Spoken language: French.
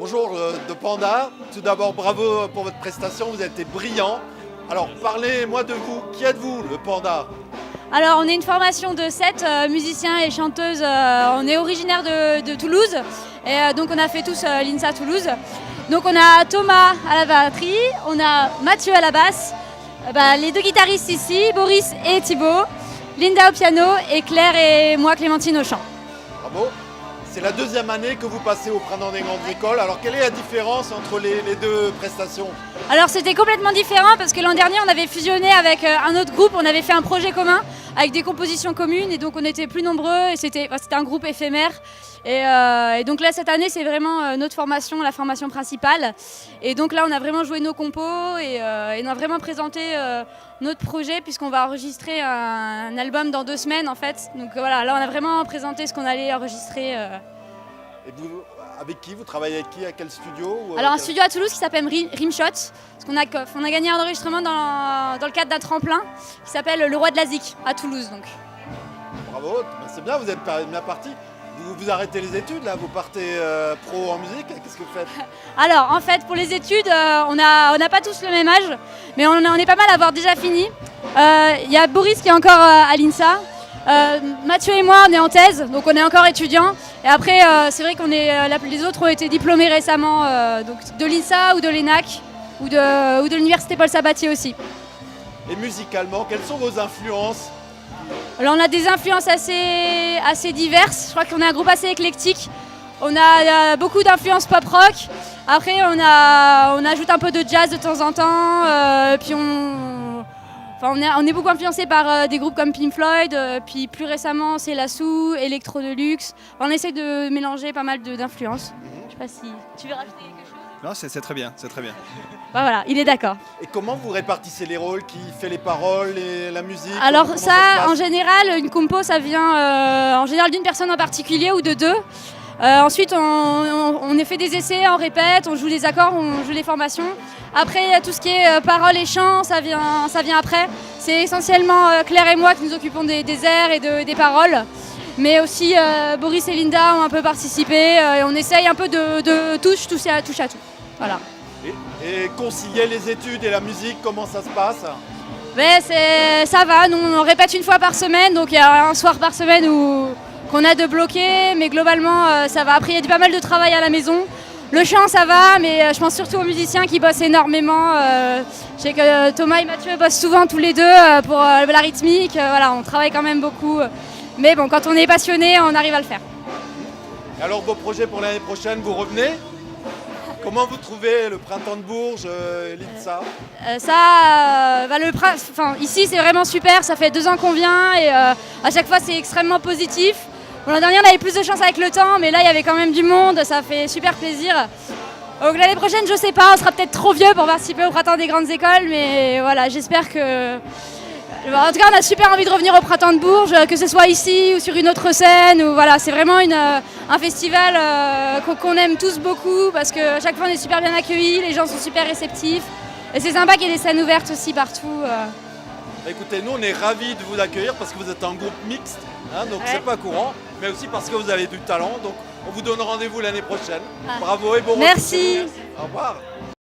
Bonjour de Panda. Tout d'abord, bravo pour votre prestation, vous avez été brillant. Alors, parlez-moi de vous. Qui êtes-vous, le Panda? Alors, on est une formation de 7 musiciens et chanteuses. On est originaire de Toulouse. Et donc, on a fait tous l'INSA Toulouse. Donc, on a Thomas à la batterie, on a Mathieu à la basse, les deux guitaristes ici, Boris et Thibaut, Linda au piano et Claire et moi, Clémentine, au chant. Bravo. C'est la deuxième année que vous passez au Printemps des grandes écoles. Alors, quelle est la différence entre les deux prestations? Alors, c'était complètement différent parce que l'an dernier, on avait fusionné avec un autre groupe. On avait fait un projet commun avec des compositions communes et donc on était plus nombreux et c'était un groupe éphémère. Et donc là, cette année, c'est vraiment notre formation, la formation principale. Et donc là, on a vraiment joué nos compos et on a vraiment présenté notre projet puisqu'on va enregistrer un album dans 2 semaines en fait. Donc voilà, là, on a vraiment présenté ce qu'on allait enregistrer. Et vous, avec qui? Vous travaillez avec qui? À quel studio? Alors un studio à Toulouse qui s'appelle Rimshot. Parce qu'on a gagné un enregistrement dans le cadre d'un tremplin qui s'appelle Le Roi de la Zik à Toulouse. Donc. Bravo, c'est bien, vous êtes bien parti. Vous arrêtez les études là, vous partez pro en musique, qu'est-ce que vous faites? Alors en fait pour les études, on n'a pas tous le même âge, mais on est pas mal à avoir déjà fini. Il y a Boris qui est encore à l'INSA. Mathieu et moi on est en thèse, donc on est encore étudiants. Et après c'est vrai les autres ont été diplômés récemment donc de l'INSA ou de l'ENAC ou de l'université Paul Sabatier aussi. Et musicalement, quelles sont vos influences? Alors on a des influences assez diverses, je crois qu'on est un groupe assez éclectique. On a beaucoup d'influences pop-rock, après on ajoute un peu de jazz de temps en temps, puis on est beaucoup influencé par des groupes comme Pink Floyd, puis plus récemment c'est Lassou, Electro Deluxe. On essaie de mélanger pas mal d'influences. Je sais pas si tu veux rajouter quelque chose? Non, c'est très bien, c'est très bien. Voilà, il est d'accord. Et comment vous répartissez les rôles? Qui fait les paroles et la musique? Alors comment ça en général, une compo, ça vient en général d'une personne en particulier ou de deux. Ensuite, on fait des essais, on répète, on joue les accords, on joue les formations. Après, tout ce qui est paroles et chants, ça vient après. C'est essentiellement Claire et moi qui nous occupons des airs et des paroles. Mais aussi Boris et Linda ont un peu participé. Et on essaye un peu de toucher à tout. Voilà. Et concilier les études et la musique, comment ça se passe? Ça va, nous on répète une fois par semaine, donc il y a un soir par semaine qu'on a de bloquer, mais globalement ça va. Après il y a pas mal de travail à la maison. Le chant ça va, mais je pense surtout aux musiciens qui bossent énormément. Je sais que Thomas et Mathieu bossent souvent tous les deux pour la rythmique. Voilà, on travaille quand même beaucoup. Mais bon, quand on est passionné, on arrive à le faire. Et alors vos projets pour l'année prochaine, vous revenez? Comment vous trouvez le Printemps de Bourges, l'INSA? Ici c'est vraiment super, ça fait 2 ans qu'on vient et à chaque fois c'est extrêmement positif. Bon, l'an dernier on avait plus de chance avec le temps, mais là il y avait quand même du monde, ça fait super plaisir. Donc l'année prochaine je sais pas, on sera peut-être trop vieux pour participer au Printemps des grandes écoles, mais voilà, j'espère que... En tout cas on a super envie de revenir au Printemps de Bourges, que ce soit ici ou sur une autre scène. Voilà, c'est vraiment un festival qu'on aime tous beaucoup parce qu'à chaque fois on est super bien accueillis, les gens sont super réceptifs. Et c'est sympa qu'il y ait des scènes ouvertes aussi partout. Écoutez, nous on est ravis de vous accueillir parce que vous êtes un groupe mixte, donc ouais. C'est pas courant, mais aussi parce que vous avez du talent. Donc on vous donne rendez-vous l'année prochaine. Bravo et bon Merci. retour. Au revoir.